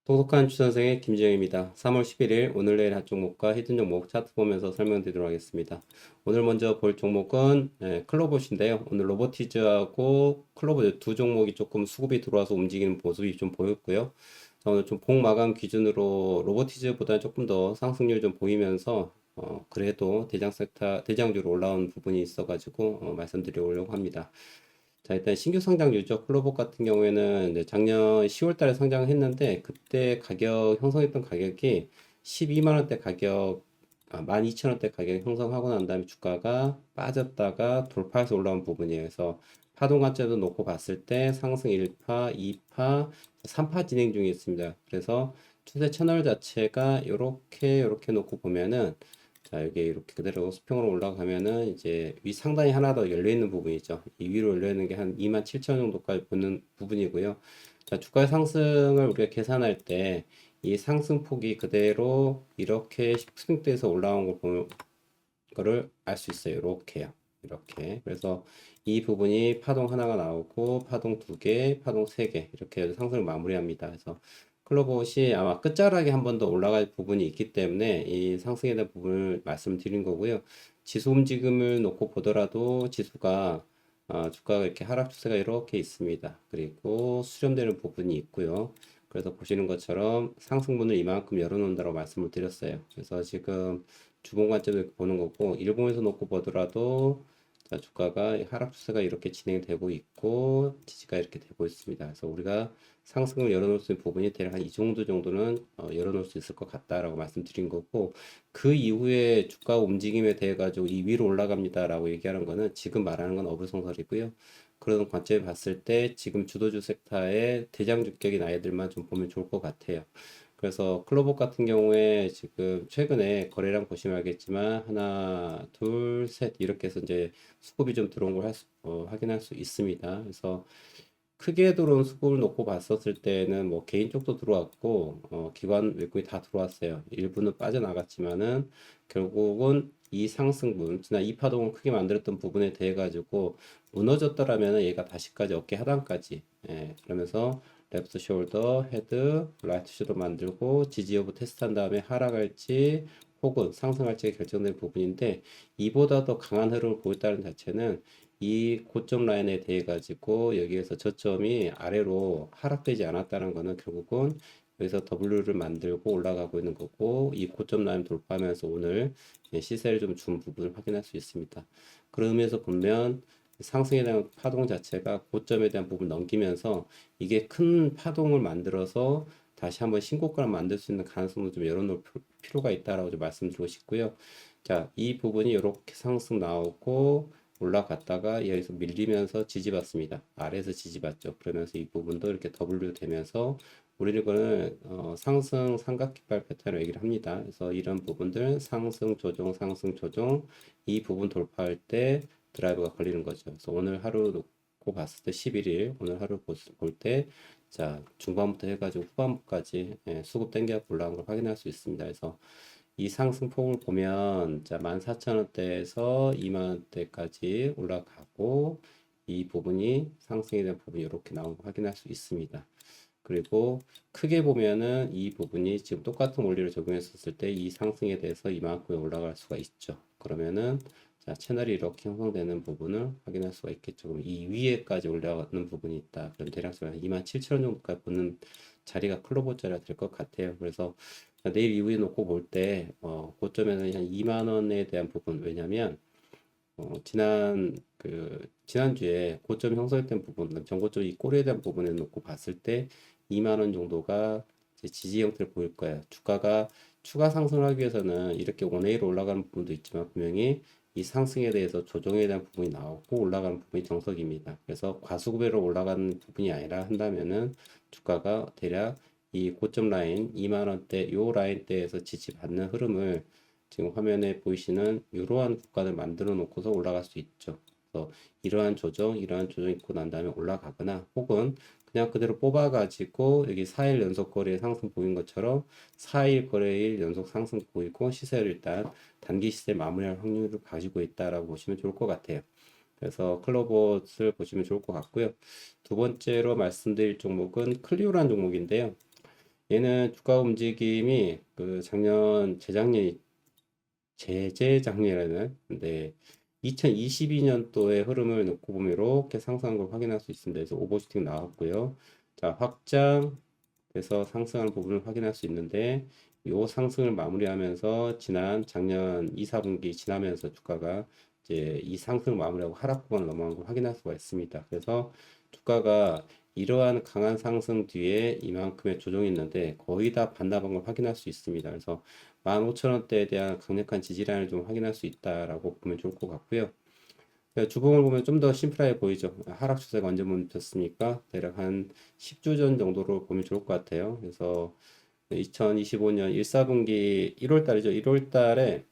똑똑한 추천생의 김지영입니다. 3월 11일 오늘 내일 한 종목과 히든 종목 차트 보면서 설명드리도록 하겠습니다. 오늘 먼저 볼 종목은 클로봇인데요. 오늘 로보티즈하고 클로봇 두 종목이 조금 수급이 들어와서 움직이는 모습이 좀 보였고요. 오늘 좀 봉마감 기준으로 로보티즈보다 조금 더 상승률 좀 보이면서 그래도 대장 섹터 대장주로 올라온 부분이 있어가지고 말씀드리려고 합니다. 자, 일단 신규 상장 유저 클로버 같은 경우에는 이제 작년 10월 달에 상장을 했는데 그때 가격 형성했던 가격이 12만 원대 가격 12,000원대 가격 형성하고 난 다음에 주가가 빠졌다가 돌파해서 올라온 부분이에요. 그래서 파동 관점도 놓고 봤을 때 상승 1파, 2파, 3파 진행 중에 있습니다. 그래서 추세 채널 자체가 이렇게 놓고 보면은 자, 여기 이렇게 그대로 수평으로 올라가면은 이제 위 상단이 하나 더 열려 있는 부분이죠. 이 위로 열려 있는 게 한 27,000 정도까지 보는 부분이고요. 자, 주가의 상승을 우리가 계산할 때 이 상승폭이 그대로 이렇게 스프링대에서 올라온 걸 보면 거를 알 수 있어요. 이렇게요. 이렇게. 그래서 이 부분이 파동 하나가 나오고 파동 두 개, 파동 세 개 이렇게 상승을 마무리합니다. 그래서 클로버옷이 아마 끝자락에 한 번 더 올라갈 부분이 있기 때문에 이 상승에 대한 부분을 말씀드린 거고요. 지수 움직임을 놓고 보더라도 지수가 주가가 이렇게 하락 추세가 이렇게 있습니다. 그리고 수렴되는 부분이 있고요. 그래서 보시는 것처럼 상승분을 이만큼 열어놓는다고 말씀을 드렸어요. 그래서 지금 주봉 관점에서 보는 거고 일봉에서 놓고 보더라도 자, 주가가 하락 추세가 이렇게 진행되고 있고 지지가 이렇게 되고 있습니다. 그래서 우리가 상승을 열어놓을 수 있는 부분이 대략 한 이 정도는 열어놓을 수 있을 것 같다라고 말씀드린 거고 그 이후에 주가 움직임에 대해 가지고 이 위로 올라갑니다라고 얘기하는 거는 지금 말하는 건 어불성설이고요. 그런 관점에 봤을 때 지금 주도주 섹터의 대장주격인 아이들만 좀 보면 좋을 것 같아요. 그래서 클로버 같은 경우에 지금 최근에 거래량 보시면 알겠지만 하나, 둘, 셋 이렇게 해서 이제 수급이 좀 들어온 걸 확인할 수 있습니다. 그래서 크게 들어온 수급을 놓고 봤었을 때는 뭐 개인 쪽도 들어왔고 기관 외국이 다 들어왔어요. 일부는 빠져나갔지만은 결국은 이 상승분 지난 이 파동을 크게 만들었던 부분에 대해 가지고 무너졌더라면은 얘가 다시까지 어깨 하단까지 그러면서 레프트 숄더, 헤드, 라이트 숄더 만들고 지지 여부 테스트한 다음에 하락할지 혹은 상승할지 결정된 부분인데 이보다 더 강한 흐름을 보였다는 자체는 이 고점 라인에 대해 가지고 여기에서 저점이 아래로 하락되지 않았다는 것은 결국은 여기서 W를 만들고 올라가고 있는 거고 이 고점 라인 돌파하면서 오늘 시세를 좀 준 부분을 확인할 수 있습니다. 그런 의미에서 보면 상승에 대한 파동 자체가 고점에 대한 부분을 넘기면서 이게 큰 파동을 만들어서 다시 한번 신고가를 만들 수 있는 가능성도 좀 열어놓을 필요가 있다라고 좀 말씀드리고 싶고요. 자, 이 부분이 이렇게 상승 나오고 올라갔다가 여기서 밀리면서 지지받습니다. 아래에서 지지받죠. 그러면서 이 부분도 이렇게 W 되면서 우리는 이거는 상승 삼각깃발 패턴을 얘기를 합니다. 그래서 이런 부분들 상승 조정 상승 조정 이 부분 돌파할 때 드라이브가 걸리는 거죠. 그래서 오늘 하루 놓고 봤을 때 11일 오늘 하루 볼 때 자 중반부터 해가지고 후반부까지 수급 땡겨 올라온 걸 확인할 수 있습니다. 그래서 이 상승폭을 보면 자 14,000원대에서 2만원대까지 올라가고 이 부분이 상승에 대한 부분이 이렇게 나온 거 확인할 수 있습니다. 그리고 크게 보면은 이 부분이 지금 똑같은 원리를 적용했었을 때 이 상승에 대해서 이만큼 올라갈 수가 있죠. 그러면은 자 채널이 이렇게 형성되는 부분을 확인할 수가 있겠죠. 그럼 이 위에까지 올라가는 부분이 있다. 그럼 대략적으로 27,000원 정도까지 보는 자리가 클로버 자리가 될 것 같아요. 그래서 내일 이후에 놓고 볼 때 고점에는 한 2만 원에 대한 부분 왜냐면 지난주에 고점 형성했던 부분, 전고점 이 꼬리에 대한 부분에 놓고 봤을 때 2만 원 정도가 이제 지지 형태를 보일 거예요. 주가가 추가 상승을 하기 위해서는 이렇게 원웨이로 올라가는 부분도 있지만 분명히 이 상승에 대해서 조정에 대한 부분이 나오고 올라가는 부분이 정석입니다. 그래서 과수급으로 올라가는 부분이 아니라 한다면은 주가가 대략 이 고점 라인 2만 원대 요 라인대에서 지지받는 흐름을 지금 화면에 보이시는 이러한 구간을 만들어 놓고서 올라갈 수 있죠. 그래서 이러한 조정 있고 난 다음에 올라가거나 혹은 그냥 그대로 뽑아가지고 여기 4일 연속 거래 상승 보인 것처럼 4일 거래일 연속 상승 보이고 시세를 일단 단기 시세 마무리할 확률을 가지고 있다라고 보시면 좋을 것 같아요. 그래서 클로봇을 보시면 좋을 것 같고요. 두 번째로 말씀드릴 종목은 클리오라는 종목인데요. 얘는 주가 움직임이 그 작년 재재작년에는 근데 2022년도의 흐름을 놓고 보면 이렇게 상승한 걸 확인할 수 있습니다. 그래서 오버슈팅 나왔고요. 자, 확장돼서 상승하는 부분을 확인할 수 있는데 이 상승을 마무리하면서 작년 2, 4분기 지나면서 주가가 이제 이 상승을 마무리하고 하락 구간을 넘어간 걸 확인할 수가 있습니다. 그래서 주가가 이러한 강한 상승 뒤에 이만큼의 조정이 있는데 거의 다 반납한 걸 확인할 수 있습니다. 그래서 15,000원대에 대한 강력한 지지라인을 좀 확인할 수 있다라고 보면 좋을 것 같고요. 주봉을 보면 좀 더 심플하게 보이죠. 하락 추세가 언제 멈췄습니까? 대략 한 10주 전 정도로 보면 좋을 것 같아요. 그래서 2025년 1, 4분기 1월 달이죠. 1월 달에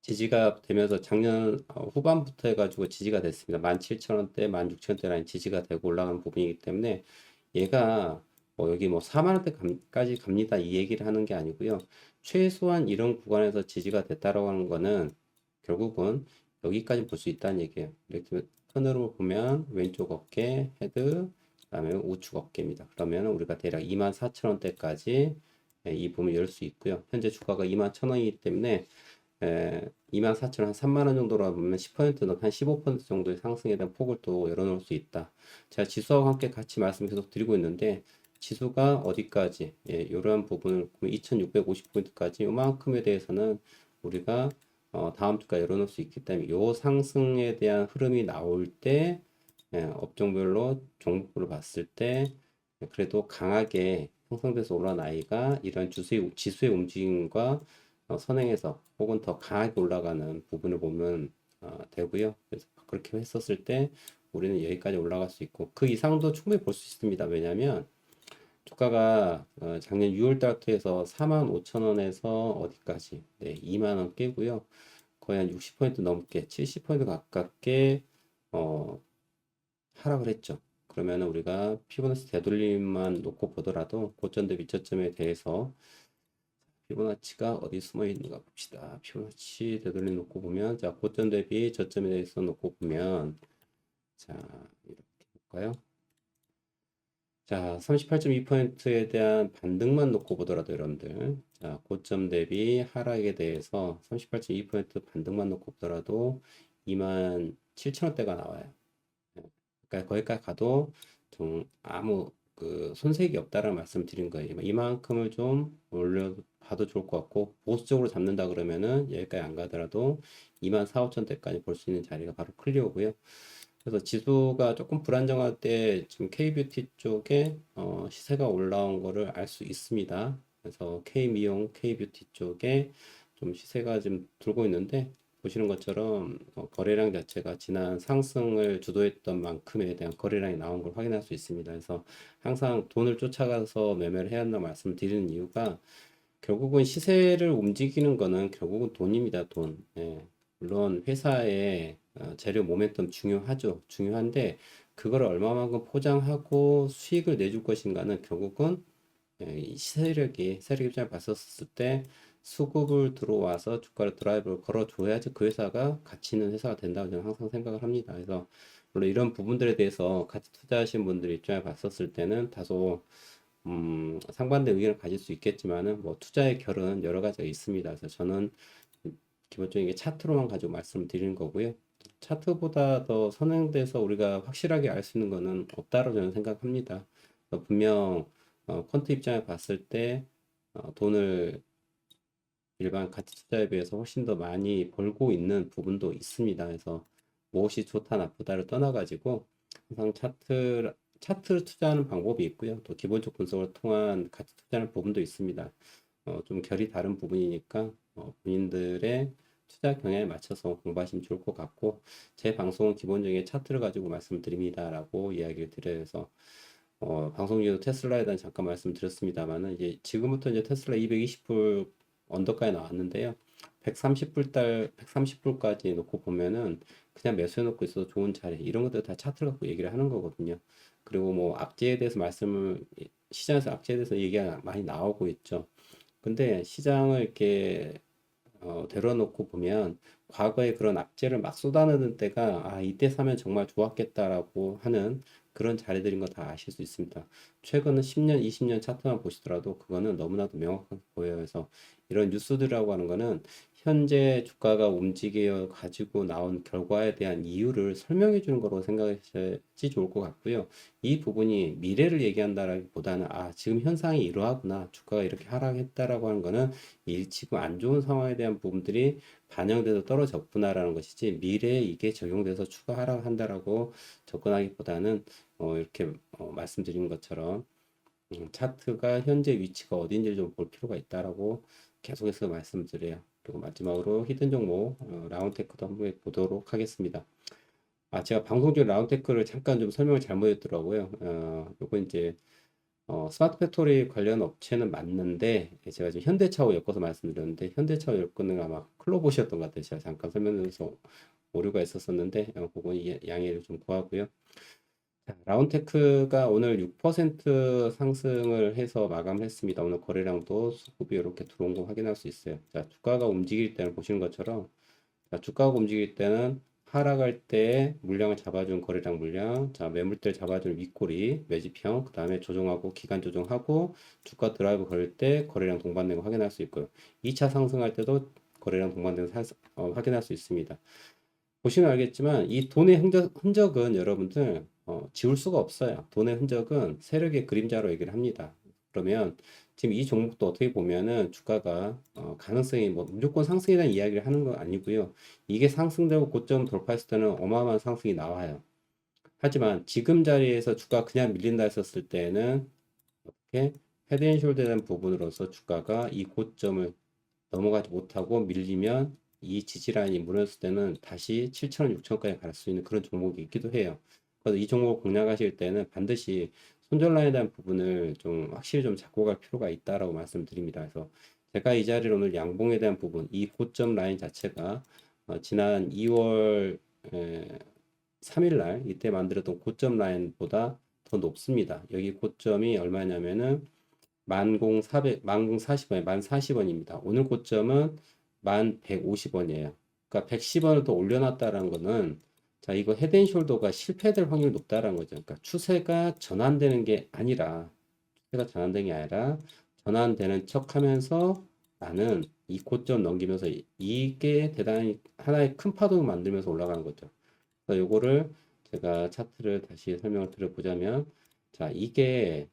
지지가 되면서 작년 후반부터 해가지고 지지가 됐습니다. 17,000원대, 16,000원대 라인 지지가 되고 올라가는 부분이기 때문에 얘가 여기 뭐 4만 원대까지 갑니다. 이 얘기를 하는 게 아니고요. 최소한 이런 구간에서 지지가 됐다라고 하는 거는 결국은 여기까지 볼 수 있다는 얘기예요. 이렇게 턴으로 보면 왼쪽 어깨, 헤드, 그다음에 우측 어깨입니다. 그러면 우리가 대략 24,000원대까지 이 부분을 열 수 있고요. 현재 주가가 21,000원이기 때문에 24,000원, 한 3만 원 정도로 보면 10%는 한 15% 정도의 상승에 대한 폭을 또 열어놓을 수 있다. 제가 지수와 함께 같이 말씀 계속 드리고 있는데 지수가 어디까지, 이러한 부분을 2,650포인트까지 요만큼에 대해서는 우리가 다음 주가 열어놓을 수 있기 때문에 요 상승에 대한 흐름이 나올 때 업종별로 종목으로 봤을 때 그래도 강하게 형성돼서 올라온 아이가 이런 지수의 움직임과 선행해서 혹은 더 강하게 올라가는 부분을 보면 되고요. 그래서 그렇게 했었을 때 우리는 여기까지 올라갈 수 있고 그 이상도 충분히 볼 수 있습니다. 왜냐하면 주가가 작년 6월 달부터 해서 45,000원에서 어디까지 2만 원 깨고요. 거의 한 60% 넘게 70% 가깝게 하락을 했죠. 그러면 우리가 피보나치 되돌림만 놓고 보더라도 고점 대비 저점에 대해서 피보나치가 어디 숨어 있는가 봅시다. 피보나치 되돌림 놓고 보면 자 고점 대비 저점에 대해서 놓고 보면 자 이렇게 볼까요? 자 38.2%에 대한 반등만 놓고 보더라도 여러분들 자 고점 대비 하락에 대해서 38.2% 반등만 놓고 보더라도 27,000원대가 나와요. 그러니까 거기까지 가도 좀 아무 그 손색이 없다라는 말씀 드린 거예요. 이만큼을 좀 올려봐도 좋을 것 같고 보수적으로 잡는다 그러면은 여기까지 안 가더라도 24,000~25,000대까지 볼 수 있는 자리가 바로 클리어고요. 그래서 지수가 조금 불안정할 때 지금 K뷰티 쪽에 시세가 올라온 거를 알 수 있습니다. 그래서 K미용, K뷰티 쪽에 좀 시세가 지금 들고 있는데 보시는 것처럼 거래량 자체가 지난 상승을 주도했던 만큼에 대한 거래량이 나온 걸 확인할 수 있습니다. 그래서 항상 돈을 쫓아가서 매매를 해야 한다고 말씀드리는 이유가 결국은 시세를 움직이는 거는 결국은 돈입니다. 돈. 예. 물론 회사의 재료 모멘텀 중요하죠. 중요한데 그걸 얼마만큼 포장하고 수익을 내줄 것인가는 결국은 이 세력 입장을 봤었을 때 수급을 들어와서 주가를 드라이브를 걸어줘야지 그 회사가 가치 있는 회사가 된다고 저는 항상 생각을 합니다. 그래서 물론 이런 부분들에 대해서 같이 투자하신 분들 입장을 봤었을 때는 다소 상반된 의견을 가질 수 있겠지만은 뭐 투자의 결은 여러 가지가 있습니다. 그래서 저는 기본적인 게 차트로만 가지고 말씀드리는 거고요. 차트보다 더 선행돼서 우리가 확실하게 알 수 있는 거는 없다고 저는 생각합니다. 분명 퀀트 입장에 봤을 때 돈을 일반 가치 투자에 비해서 훨씬 더 많이 벌고 있는 부분도 있습니다. 그래서 무엇이 좋다 나쁘다를 떠나가지고 항상 차트를 투자하는 방법이 있고요. 또 기본적 분석을 통한 가치 투자하는 부분도 있습니다. 좀 결이 다른 부분이니까 본인들의 투자 경향에 맞춰서 공부하시면 좋을 것 같고 제 방송은 기본적인 차트를 가지고 말씀드립니다라고 이야기를 드려서 방송 중에도 테슬라에 대한 잠깐 말씀드렸습니다만은 이제 지금부터 이제 테슬라 220불 언더가에 나왔는데요. 130불까지 놓고 보면은 그냥 매수해 놓고 있어도 좋은 자리 이런 것들 다 차트를 갖고 얘기를 하는 거거든요. 그리고 뭐 악재에 대해서 시장에서 악재에 대해서 얘기가 많이 나오고 있죠. 근데 시장을 이렇게 데려놓고 보면 과거에 그런 악재를 막 쏟아내는 때가 이때 사면 정말 좋았겠다라고 하는 그런 자리들인 거 다 아실 수 있습니다. 최근 10년, 20년 차트만 보시더라도 그거는 너무나도 명확하게 보여요. 그래서 이런 뉴스들이라고 하는 거는 현재 주가가 움직여 가지고 나온 결과에 대한 이유를 설명해 주는 거로 생각하셔야지 좋을 것 같고요. 이 부분이 미래를 얘기한다라기보다는 지금 현상이 이러하구나. 주가가 이렇게 하락했다라고 하는 거는 지금 안 좋은 상황에 대한 부분들이 반영돼서 떨어졌구나라는 것이지 미래에 이게 적용돼서 추가 하락한다라고 접근하기보다는 이렇게 말씀드린 것처럼 차트가 현재 위치가 어딘지 좀 볼 필요가 있다라고 계속해서 말씀드려요. 그리고 마지막으로 히든 종목 라운테크도 한번 보도록 하겠습니다. 제가 방송 중 라운테크를 잠깐 좀 설명을 잘못했더라고요. 요거 이제 스마트 팩토리 관련 업체는 맞는데 제가 지금 현대차하고 엮어서 말씀드렸는데 현대차하고 엮는 아마 클로봇이었던 것 같아요. 제가 잠깐 설명드려서 오류가 있었었는데 그거 양해를 좀 구하고요. 라운테크가 오늘 6% 상승을 해서 마감했습니다. 오늘 거래량도 수급이 이렇게 들어온 거 확인할 수 있어요. 자, 주가가 움직일 때는 보시는 것처럼 주가가 움직일 때는 하락할 때 물량을 잡아준 거래량 물량, 자, 매물대를 잡아준 윗꼬리, 매집형, 그 다음에 조정하고 기간 조정하고 주가 드라이브 걸릴 때 거래량 동반된 거 확인할 수 있고요. 2차 상승할 때도 거래량 동반된 거 확인할 수 있습니다. 보시면 알겠지만 이 돈의 흔적은 여러분들 지울 수가 없어요. 돈의 흔적은 세력의 그림자로 얘기를 합니다. 그러면 지금 이 종목도 어떻게 보면은 주가가 가능성이 뭐 무조건 상승에 대한 이야기를 하는 건 아니고요. 이게 상승되고 고점 돌파했을 때는 어마어마한 상승이 나와요. 하지만 지금 자리에서 주가 그냥 밀린다 했었을 때는 이렇게 헤드앤숄더에 대한 부분으로서 주가가 이 고점을 넘어가지 못하고 밀리면 이 지지라인이 무너졌을 때는 다시 7,000원, 6,000원까지 갈 수 있는 그런 종목이 있기도 해요. 그래서 이 종목을 공략하실 때는 반드시 손절 라인에 대한 부분을 좀 확실히 좀 잡고 갈 필요가 있다라고 말씀드립니다. 그래서 제가 이 자리를 오늘 양봉에 대한 부분, 이 고점 라인 자체가 지난 2월 3일 날 이때 만들었던 고점 라인보다 더 높습니다. 여기 고점이 얼마냐면은 10,400, 10,040원입니다. 오늘 고점은 10,150원이에요. 그러니까 110원을 더 올려놨다는 거는 자, 이거 헤드앤숄더가 실패될 확률이 높다는 거죠. 그러니까 추세가 전환되는 게 아니라 전환되는 척 하면서 나는 이 고점 넘기면서 이게 대단히 하나의 큰 파동을 만들면서 올라가는 거죠. 그래서 요거를 제가 차트를 다시 설명을 드려보자면 자, 이게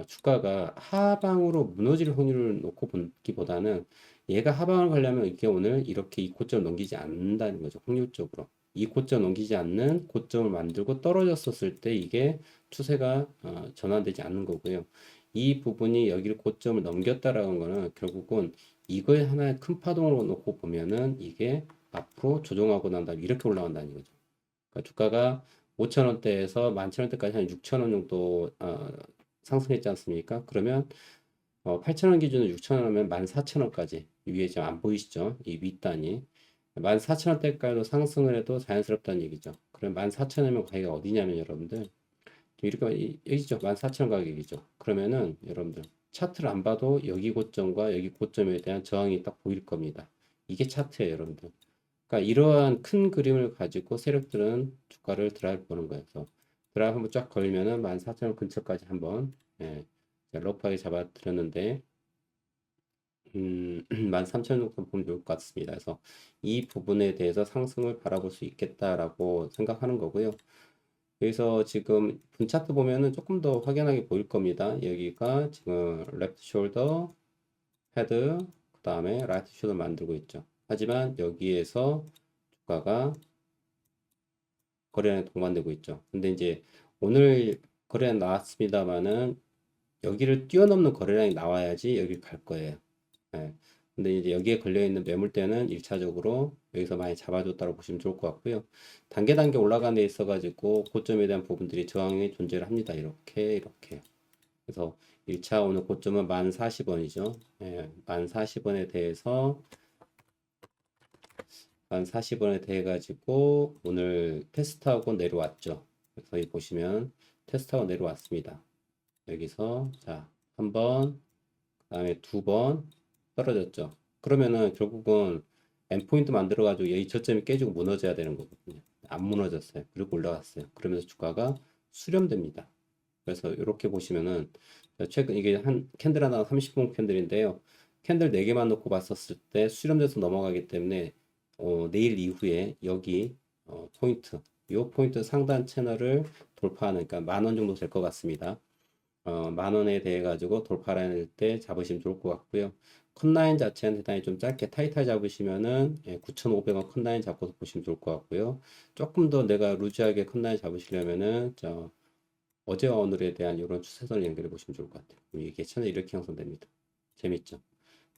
주가가 하방으로 무너질 확률을 놓고 보기보다는 얘가 하방을 가려면 이게 오늘 이렇게 이 고점을 넘기지 않는다는 거죠. 확률적으로. 이 고점 넘기지 않는 고점을 만들고 떨어졌었을 때 이게 추세가 전환되지 않는 거고요. 이 부분이 여기를 고점을 넘겼다라는 거는 결국은 이거에 하나의 큰 파동으로 놓고 보면은 이게 앞으로 조정하고 난 다음에 이렇게 올라간다는 거죠. 그러니까 주가가 5,000원대에서 11,000원대까지 한 6,000원 정도 상승했지 않습니까? 그러면 8,000원 기준으로 6,000원 하면 14,000원까지 위에 지금 안 보이시죠? 이 윗단이 14,000원대까지도 상승을 해도 자연스럽다는 얘기죠. 그럼 14,000원이면 가격이 어디냐면 여러분들 이렇게 여기죠. 14,000원 가격이죠. 그러면은 여러분들 차트를 안 봐도 여기 고점과 여기 고점에 대한 저항이 딱 보일 겁니다. 이게 차트예요, 여러분들. 그러니까 이러한 큰 그림을 가지고 세력들은 주가를 드라이브 보는 거예요. 그래서 드라이브 한번 쫙 걸면은 14,000원 근처까지 한번 러프하게 잡아 드렸는데 13,000원 정도 보면 좋을 것 같습니다. 그래서 이 부분에 대해서 상승을 바라볼 수 있겠다라고 생각하는 거고요. 여기서 지금 분 차트 보면은 조금 더 확연하게 보일 겁니다. 여기가 지금 레프트 숄더, 헤드, 그 다음에 라이트 숄더 만들고 있죠. 하지만 여기에서 주가가 거래량이 동반되고 있죠. 근데 이제 오늘 거래량 나왔습니다만은 여기를 뛰어넘는 거래량이 나와야지 여기 갈 거예요. 예. 근데 이제 여기에 걸려있는 매물대는 1차적으로 여기서 많이 잡아줬다고 보시면 좋을 것 같고요. 단계 단계 올라가는 데 있어가지고 고점에 대한 부분들이 저항이 존재를 합니다. 이렇게. 그래서 1차 오늘 고점은 10,040원이죠. 예, 10,040원에 대해서 10,040원에 대해 가지고 오늘 테스트하고 내려왔죠. 그래서 여기 보시면 테스트하고 내려왔습니다. 여기서 자, 한 번, 그 다음에 두 번 떨어졌죠. 그러면은 결국은 엔포인트 만들어가지고 이 저점이 깨지고 무너져야 되는 거거든요. 안 무너졌어요. 그리고 올라갔어요. 그러면서 주가가 수렴됩니다. 그래서 이렇게 보시면은 최근 이게 한 캔들 하나가 30분 캔들인데요. 캔들 4개만 놓고 봤었을 때 수렴돼서 넘어가기 때문에 내일 이후에 여기 포인트 이 포인트 상단 채널을 돌파하는 그러니까 10,000원 정도 될 것 같습니다. 10,000원에 대해 가지고 돌파할 때 잡으시면 좋을 것 같고요. 컷라인 자체는 대단히 좀 짧게 타이트하게 잡으시면은 9,500원 컷라인 잡고서 보시면 좋을 것 같고요. 조금 더 내가 루즈하게 컷라인 잡으시려면은 어제와 오늘에 대한 이런 추세선을 연결해 보시면 좋을 것 같아요. 이게 채널 이렇게 형성됩니다. 재밌죠?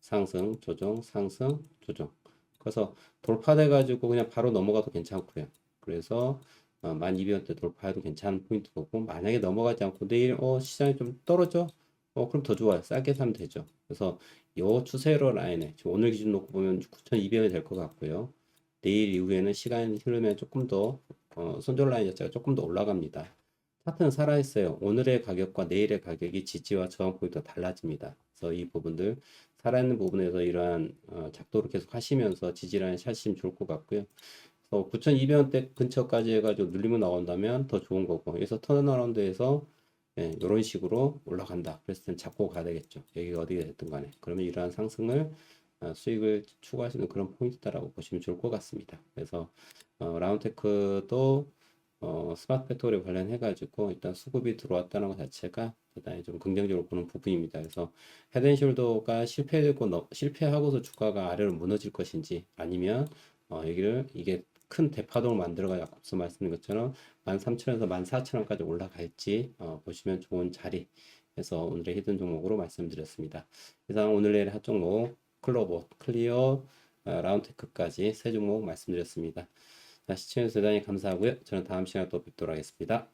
상승, 조정, 상승, 조정. 그래서 돌파돼 가지고 그냥 바로 넘어가도 괜찮고요. 그래서 12,000원대 돌파해도 괜찮은 포인트고 만약에 넘어가지 않고 내일 시장이 좀 떨어져? 그럼 더 좋아요. 싸게 사면 되죠. 그래서 요 추세로 라인에 지금 오늘 기준 놓고 보면 9,200원이 될 것 같고요. 내일 이후에는 시간이 흐르면 조금 더 손절 라인 자체가 조금 더 올라갑니다. 차트는 살아있어요. 오늘의 가격과 내일의 가격이 지지와 저항 포인트가 달라집니다. 그래서 이 부분들 살아있는 부분에서 이러한 작도를 계속 하시면서 지지라인 샷시면 좋을 것 같고요. 9,200원대 근처까지 해가지고 눌리면 나온다면 더 좋은 거고, 그래서 턴어라운드에서 이런 식으로 올라간다. 그랬을 땐 잡고 가야 되겠죠. 여기가 어디가 됐든 간에. 그러면 이러한 상승을 수익을 추구하시는 그런 포인트다라고 보시면 좋을 것 같습니다. 그래서 라운테크도 스마트 팩토리 관련해가지고 일단 수급이 들어왔다는 것 자체가 대단히 좀 긍정적으로 보는 부분입니다. 그래서 헤드앤숄더가 실패하고서 주가가 아래로 무너질 것인지 아니면 이게 큰 대파동을 만들어가 앞서 말씀드린 것처럼 13,000원에서 14,000원까지 올라갈지 보시면 좋은 자리 해서 오늘의 히든 종목으로 말씀드렸습니다. 이상 오늘 내일 핫 종목 클로버, 클리어, 라운테크까지 세 종목 말씀드렸습니다. 시청해주셔서 대단히 감사하고요. 저는 다음 시간에 또 뵙도록 하겠습니다.